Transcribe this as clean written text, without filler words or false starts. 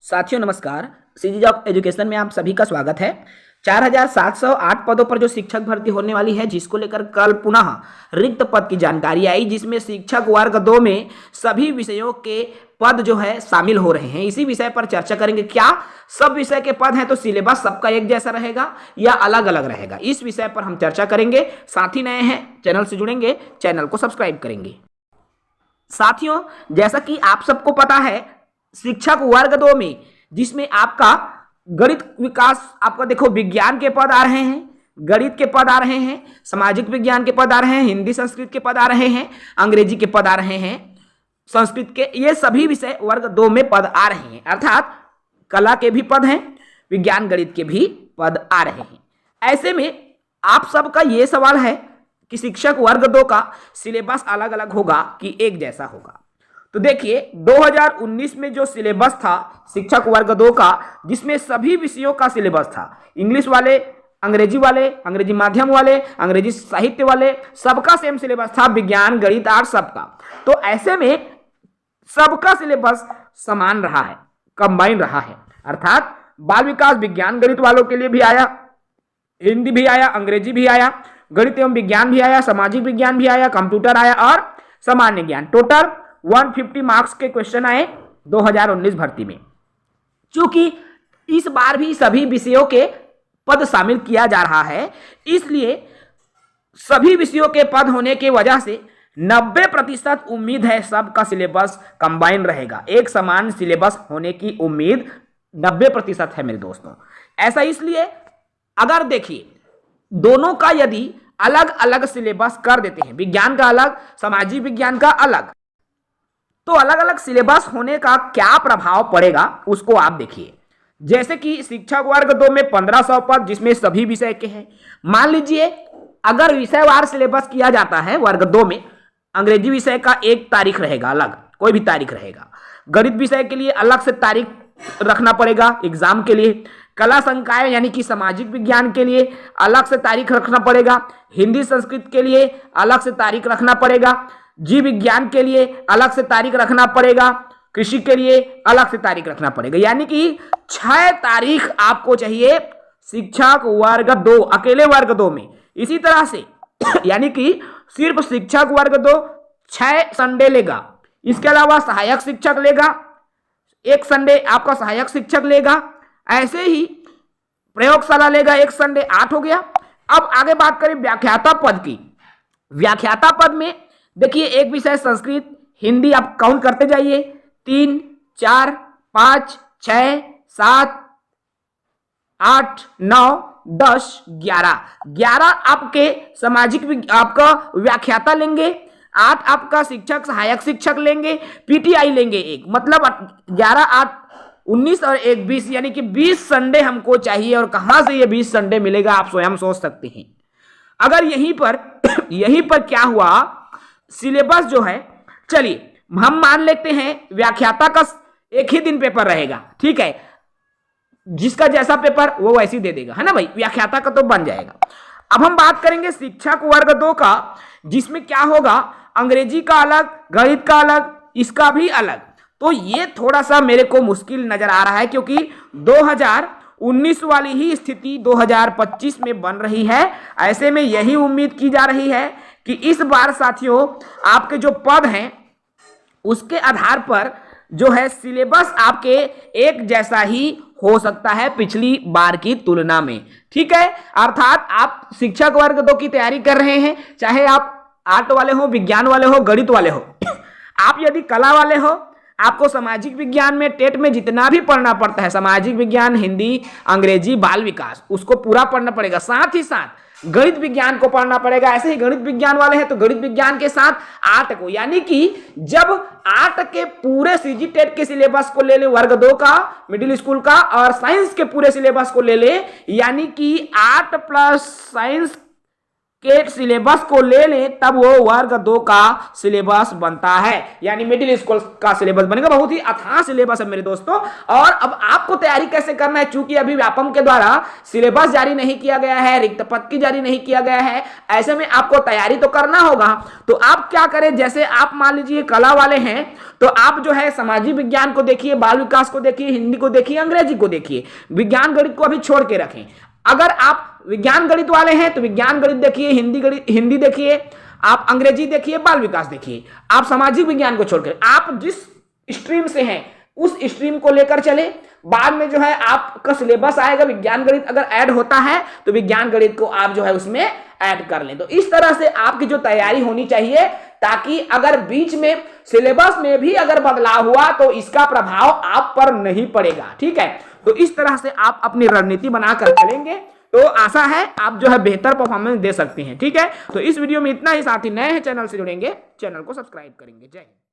साथियों नमस्कार। CG job education में आप सभी का स्वागत है। 4708 पदों पर जो शिक्षक भर्ती होने वाली है, जिसको लेकर कल पुनः रिक्त पद की जानकारी आई, जिसमें शिक्षक वर्ग 2 में सभी विषयों के पद जो है शामिल हो रहे हैं। इसी विषय पर चर्चा करेंगे। क्या सब विषय के पद हैं तो सिलेबस सबका एक जैसा रहेगा या अलग अलग रहेगा, इस विषय पर हम चर्चा करेंगे। साथी नए हैं चैनल से जुड़ेंगे, चैनल को सब्सक्राइब करेंगे। साथियों, जैसा कि आप सबको पता है, शिक्षक वर्ग 2 में जिसमें आपका गणित विकास, आपका देखो विज्ञान के पद आ रहे हैं, गणित के पद आ रहे हैं, सामाजिक विज्ञान के पद आ रहे हैं, हिंदी संस्कृत के पद आ रहे हैं, अंग्रेजी के पद आ रहे हैं, संस्कृत के, ये सभी विषय वर्ग 2 में पद आ रहे हैं। अर्थात कला के भी पद हैं, विज्ञान गणित के भी पद आ रहे हैं। ऐसे में आप सबका ये सवाल है कि शिक्षक वर्ग 2 का सिलेबस अलग अलग होगा कि एक जैसा होगा। तो देखिए 2019 में जो सिलेबस था शिक्षक वर्ग 2 का, जिसमें सभी विषयों का सिलेबस था, इंग्लिश वाले, अंग्रेजी माध्यम वाले, अंग्रेजी साहित्य वाले, सबका सेम सिलेबस था, विज्ञान गणित आर्ट्स सबका। तो ऐसे में सबका सिलेबस समान रहा है, कंबाइन रहा है। अर्थात बाल विकास विज्ञान गणित वालों के लिए भी आया, हिंदी भी आया, अंग्रेजी भी आया, गणित एवं विज्ञान भी आया, सामाजिक विज्ञान भी आया, कंप्यूटर आया और सामान्य ज्ञान। टोटल 150 मार्क्स के क्वेश्चन आए 2019 भर्ती में। चूंकि इस बार भी सभी विषयों के पद शामिल किया जा रहा है, इसलिए सभी विषयों के पद होने की वजह से 90% उम्मीद है सबका सिलेबस कंबाइन रहेगा। एक समान सिलेबस होने की उम्मीद 90% है मेरे दोस्तों। ऐसा इसलिए, अगर देखिए दोनों का यदि अलग अलग सिलेबस कर देते हैं, विज्ञान का अलग, सामाजिक विज्ञान का अलग, तो अलग अलग सिलेबस होने का क्या प्रभाव पड़ेगा उसको आप देखिए। जैसे कि शिक्षक वर्ग 2 में 1500 पद, जिसमें सभी विषय के हैं। मान लीजिए अगर विषयवार सिलेबस किया जाता है वर्ग 2 में, अंग्रेजी विषय का एक तारीख रहेगा, अलग कोई भी तारीख रहेगा, गणित विषय के लिए अलग से तारीख रखना पड़ेगा एग्जाम के लिए, कला संकाय यानी कि सामाजिक विज्ञान के लिए अलग से तारीख रखना पड़ेगा, हिंदी संस्कृत के लिए अलग से तारीख रखना पड़ेगा, जीव विज्ञान के लिए अलग से तारीख रखना पड़ेगा, कृषि के लिए अलग से तारीख रखना पड़ेगा। यानी कि 6 तारीख आपको चाहिए शिक्षक वर्ग 2, अकेले वर्ग 2 में। इसी तरह से यानी कि सिर्फ शिक्षक वर्ग 2 6 संडे लेगा, इसके अलावा सहायक शिक्षक लेगा, एक संडे आपका सहायक शिक्षक लेगा, ऐसे ही प्रयोगशाला लेगा एक संडे, 8 हो गया। अब आगे बात करें व्याख्याता पद की। व्याख्याता पद में देखिए एक विषय संस्कृत, हिंदी आप काउंट करते जाइए, 3, 4, 5, 6, 7, 8, 9, 10, 11 आपके सामाजिक आपका व्याख्याता लेंगे, 8 आपका शिक्षक सहायक शिक्षक लेंगे, पीटीआई लेंगे एक, मतलब 11, 8, 19 और 1 20, यानी कि 20 संडे हमको चाहिए। और कहां से ये 20 संडे मिलेगा आप स्वयं सोच सकते हैं। अगर यहीं पर क्या हुआ, सिलेबस जो है, चलिए हम मान लेते हैं व्याख्याता का एक ही दिन पेपर रहेगा, ठीक है, जिसका जैसा पेपर वो वैसे ही दे देगा, है ना भाई, व्याख्याता का तो बन जाएगा। अब हम बात करेंगे शिक्षक वर्ग 2 का, जिसमें क्या होगा, अंग्रेजी का अलग, गणित का अलग, इसका भी अलग। तो ये थोड़ा सा मेरे को मुश्किल नजर आ रहा है, क्योंकि 2019 वाली ही स्थिति 2025 में बन रही है। ऐसे में यही उम्मीद की जा रही है कि इस बार साथियों आपके जो पद हैं उसके आधार पर जो है सिलेबस आपके एक जैसा ही हो सकता है पिछली बार की तुलना में, ठीक है। अर्थात आप शिक्षक वर्ग 2 की तैयारी कर रहे हैं, चाहे आप आर्ट वाले हो, विज्ञान वाले हो, गणित वाले हो, आप यदि कला वाले हो, आपको सामाजिक विज्ञान में टेट में जितना भी पढ़ना पड़ता है, सामाजिक विज्ञान, हिंदी, अंग्रेजी, बाल विकास, उसको पूरा पढ़ना पड़ेगा। साथ ही साथ गणित विज्ञान को पढ़ना पड़ेगा। ऐसे ही गणित विज्ञान वाले हैं तो गणित विज्ञान के साथ आर्ट को, यानी कि जब आर्ट के पूरे सीजी टेट के सिलेबस को ले ले वर्ग 2 का, मिडिल स्कूल का, और साइंस के पूरे सिलेबस को ले ले, यानी कि आर्ट प्लस साइंस के सिलेबस को ले लें तब वो वर्ग 2 का सिलेबस बनता है, यानी मिडिल स्कूल का सिलेबस बनेगा। बहुत ही अथाह सिलेबस है मेरे दोस्तों। और अब आपको तैयारी कैसे करना है, चूंकि अभी व्यापम के द्वारा सिलेबस जारी नहीं किया गया है, रिक्त पद की जारी नहीं किया गया है, ऐसे में आपको तैयारी तो करना होगा। तो आप क्या करें, जैसे आप मान लीजिए कला वाले हैं तो आप जो है सामाजिक विज्ञान को देखिए, बाल विकास को देखिए, हिंदी को देखिए, अंग्रेजी को देखिए, विज्ञान गणित को अभी छोड़ के रखें। अगर आप विज्ञान गणित वाले हैं तो विज्ञान गणित देखिए, हिंदी देखिए, आप अंग्रेजी देखिए, बाल विकास देखिए, आप सामाजिक विज्ञान को छोड़कर आप जिस स्ट्रीम से हैं उस स्ट्रीम को लेकर चले। बाद में जो है आपका सिलेबस आएगा, विज्ञान गणित अगर ऐड होता है तो विज्ञान गणित को आप जो है उसमें ऐड कर लें। तो इस तरह से आपकी जो तैयारी होनी चाहिए, ताकि अगर बीच में सिलेबस में भी अगर बदलाव हुआ तो इसका प्रभाव आप पर नहीं पड़ेगा। ठीक है, तो इस तरह से आप अपनी रणनीति बनाकर चलेंगे तो आशा है आप जो है बेहतर परफॉर्मेंस दे सकते हैं। ठीक है, तो इस वीडियो में इतना ही। साथ ही नए हैं चैनल से जुड़ेंगे, चैनल को सब्सक्राइब करेंगे। जय हिंद।